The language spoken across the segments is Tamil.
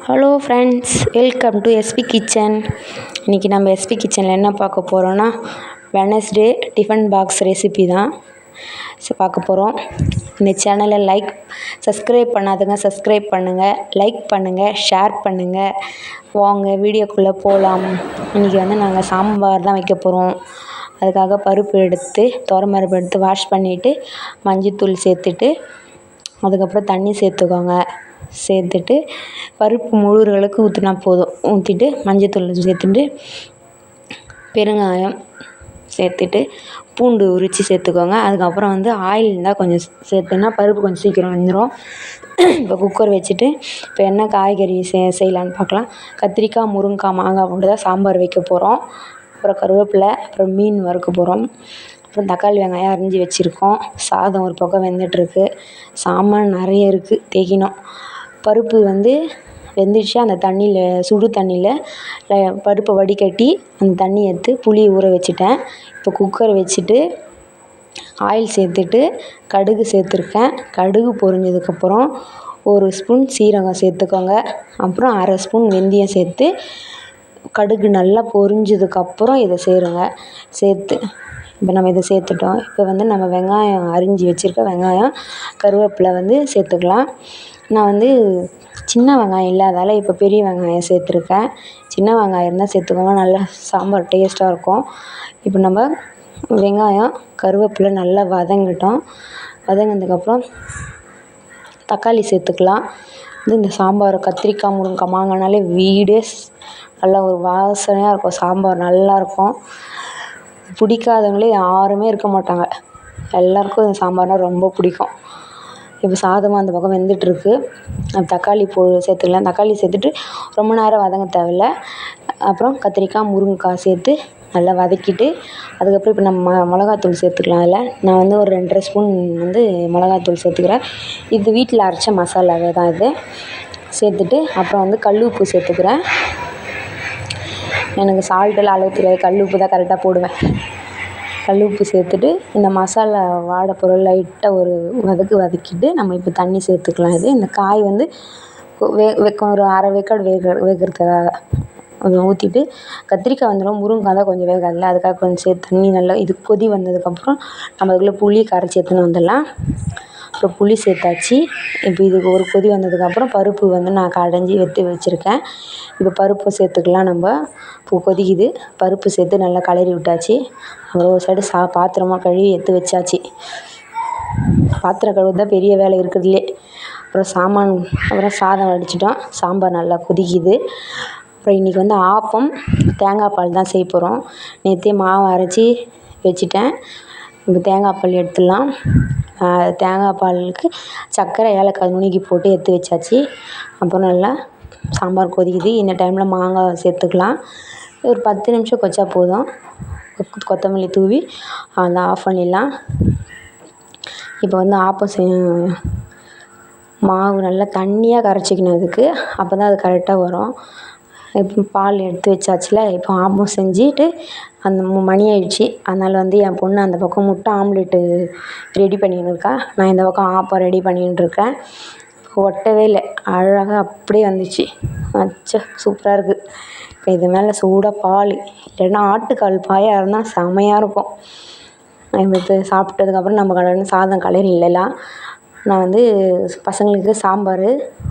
Hello friends, welcome to SP kitchen. இன்றைக்கி நம்ம எஸ்பி கிச்சனில் என்ன பார்க்க போகிறோன்னா வெனஸ்டே டிஃபன் பாக்ஸ் ரெசிபி தான் பார்க்க போகிறோம். இந்த சேனலை சப்ஸ்கிரைப் பண்ணாதுங்க, சப்ஸ்கிரைப் பண்ணுங்கள், லைக் பண்ணுங்கள், ஷேர் பண்ணுங்கள். வாங்க வீடியோக்குள்ளே போகலாம். இன்றைக்கி நாங்கள் சாம்பார் தான் வைக்க போகிறோம். அதுக்காக துவரம்பருப்பு எடுத்து வாஷ் பண்ணிவிட்டு மஞ்சத்தூள் சேர்த்துட்டு அதுக்கப்புறம் தண்ணி சேர்த்துக்கோங்க. சேர்த்துட்டு பருப்பு முழுகிறளவுக்கு ஊற்றினா போதும். ஊற்றிட்டு மஞ்சத்தூள் சேர்த்துட்டு பெருங்காயம் சேர்த்துட்டு பூண்டு உரித்து சேர்த்துக்கோங்க. அதுக்கப்புறம் ஆயில் இருந்தால் கொஞ்சம் சேர்த்துன்னா பருப்பு கொஞ்சம் சீக்கிரம் வெந்துடும். இப்போ குக்கர் வச்சுட்டு இப்போ என்ன காய்கறி செய்யலான்னு பார்க்கலாம். கத்திரிக்காய், முருங்கைக்காய், மாங்காய் போட்டு தான் சாம்பார் வைக்க போகிறோம். அப்புறம் கருவேப்பிலை, அப்புறம் மீன் வறுக்க போகிறோம். அப்புறம் தக்காளி, வெங்காயம் அரிஞ்சு வச்சுருக்கோம். சாதம் ஒரு பக்கம் வெந்துட்டுருக்கு. சாமான் நிறைய இருக்குது தேய்க்கணும். பருப்பு வெந்துடுச்சு. அந்த தண்ணியில் சுடு தண்ணியில் பருப்பை வடிகட்டி அந்த தண்ணி எடுத்து புளி ஊற வச்சுட்டேன். இப்போ குக்கர் வச்சுட்டு ஆயில் சேர்த்துட்டு கடுகு சேர்த்துருக்கேன். கடுகு பொரிஞ்சதுக்கப்புறம் 1 ஸ்பூன் சீரகம் சேர்த்துக்கோங்க. அப்புறம் 1/2 ஸ்பூன் வெந்தயம் சேர்த்து கடுகு நல்லா பொரிஞ்சதுக்கப்புறம் இதை சேர்த்து இப்போ நம்ம இதை சேர்த்துட்டோம். இப்போ நம்ம வெங்காயம் அரிஞ்சு வச்சுருக்க வெங்காயம், கருவேப்பிலை சேர்த்துக்கலாம். நான் சின்ன வெங்காயம் இல்லாதால இப்போ பெரிய வெங்காயம் சேர்த்துருக்கேன். சின்ன வெங்காயம் இருந்தால் சேர்த்துக்கோங்க, நல்லா சாம்பார் டேஸ்ட்டாக இருக்கும். இப்போ நம்ம வெங்காயம், கருவேப்பிலை நல்லா வதங்கட்டும். வதங்கினதுக்கப்புறம் தக்காளி சேர்த்துக்கலாம். இந்த சாம்பார் கத்திரிக்காய், முருங்கைக்காய், மாங்காய்னாலே வீடே நல்லா ஒரு வாசனையாக இருக்கும். சாம்பார் நல்லாயிருக்கும். பிடிக்காதவங்களே யாருமே இருக்க மாட்டாங்க. எல்லாருக்கும் இந்த சாம்பார்னால் ரொம்ப பிடிக்கும். இப்போ சாதமும் அந்த பக்கம் வெந்துட்டுருக்கு. தக்காளி சேர்த்துக்கலாம். தக்காளி சேர்த்துட்டு ரொம்ப நேரம் வதங்க தேவையில்ல. அப்புறம் கத்திரிக்காய், முருங்கைக்காய் சேர்த்து நல்லா வதக்கிட்டு அதுக்கப்புறம் இப்போ நம்ம மிளகாத்தூள் சேர்த்துக்கலாம். அதில் நான் ஒரு 2.5 ஸ்பூன் மிளகாத்தூள் சேர்த்துக்கிறேன். இது வீட்டில் அரைச்ச மசாலாவே தான் இது. சேர்த்துட்டு அப்புறம் கல் உப்பு சேர்த்துக்கிறேன். எனக்கு சால்ட்டெல்லாம் அளவு தெரியாது, கல் உப்பு தான் கரெக்டாக போடுவேன். கல் உப்பு சேர்த்துட்டு இந்த மசாலா வாடை பொருள் லைட்டாக ஒரு வதக்கிட்டு நம்ம இப்போ தண்ணி சேர்த்துக்கலாம். இந்த காய் ஒரு அரை வேக்காடு வேகிறதுக்காக ஊற்றிட்டு கத்திரிக்காய் முருங்கைக்காய் தான் கொஞ்சம் வேகாதில்ல, அதுக்காக கொஞ்சம் சேர்த்து தண்ணி நல்லா இது கொதி வந்ததுக்கப்புறம் நம்ம அதுக்குள்ளே புளி கரைச்சி எடுத்துன்னு வந்துடலாம். அப்புறம் புளி சேர்த்தாச்சு. இப்போ இதுக்கு ஒரு கொதி வந்ததுக்கப்புறம் பருப்பு நான் கடைஞ்சி எடுத்து வச்சுருக்கேன். இப்போ பருப்பு சேர்த்துக்கலாம். நம்ம இப்போ கொதிக்குது. பருப்பு சேர்த்து நல்லா கிளறி விட்டாச்சு. அப்புறம் ஒரு சைடு பாத்திரமாக கழுவி எடுத்து வச்சாச்சு. பாத்திரம் கழுவுறது தான் பெரிய வேலை இருக்கிறதுலே. அப்புறம் சாதம் வடிச்சிட்டோம். சாம்பார் நல்லா கொதிக்குது. அப்புறம் இன்றைக்கி ஆப்பம் தேங்காய் பால் தான் செய்ய போகிறோம். நேற்றே மாவு அரைச்சி வச்சுட்டேன். இப்போ தேங்காய் பால் எடுத்துடலாம். தேங்காய் பாலுக்கு சர்க்கரை, ஏலக்காய் நுணுக்கி போட்டு எடுத்து வச்சாச்சு. அப்புறம் நல்லா சாம்பார் கொதிக்குது. இந்த டைமில் மாங்காய் சேர்த்துக்கலாம். ஒரு 10 நிமிஷம் கொச்சா போதும். கொத்தமல்லி தூவி ஆஃப் பண்ணிடலாம். இப்போ ஆப்பம் மாவு நல்லா தண்ணியாக கரைச்சிக்கணும். அதுக்கு அப்போ தான் அது கரெக்டாக வரும். இப்போ பால் எடுத்து வச்சாச்சுல. இப்போ ஆப்பம் செஞ்சுட்டு அந்த மணி ஆயிடுச்சு. அதனால் என் பொண்ணு அந்த பக்கம் முட்டை ஆம்லேட்டு ரெடி பண்ணின்னு இருக்கா. நான் இந்த பக்கம் ஆப்பம் ரெடி பண்ணின்னு இருக்கேன். ஒட்டவே இல்லை, அழகாக அப்படியே வந்துச்சு. அச்சா சூப்பராக இருக்குது. இப்போ இது மேலே சூடாக பால் இல்லைன்னா ஆட்டுக்கால் பாயாக இருந்தால் செமையாக இருக்கும். இப்போ சாப்பிட்டதுக்கப்புறம் நம்ம கடன்னு சாதம் கிளறிடலாம். நான் பசங்களுக்கு சாம்பார்,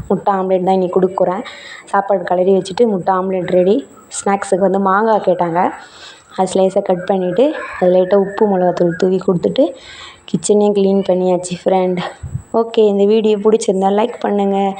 முட்டை ஆம்லேட் தான் இன்றைக்கி கொடுக்குறேன். சாப்பாடு கிளறி வச்சுட்டு முட்டை ஆம்லேட் ரெடி. ஸ்நாக்ஸுக்கு மாங்காய் கேட்டாங்க. அது ஸ்லைஸாக கட் பண்ணிவிட்டு அது லைட்டாக உப்பு மிளகாத்தூள் தூவி கொடுத்துட்டு கிச்சனையும் க்ளீன் பண்ணியாச்சு ஃப்ரெண்ட். ஓகே, இந்த வீடியோ பிடிச்சிருந்தா லைக் பண்ணுங்கள்.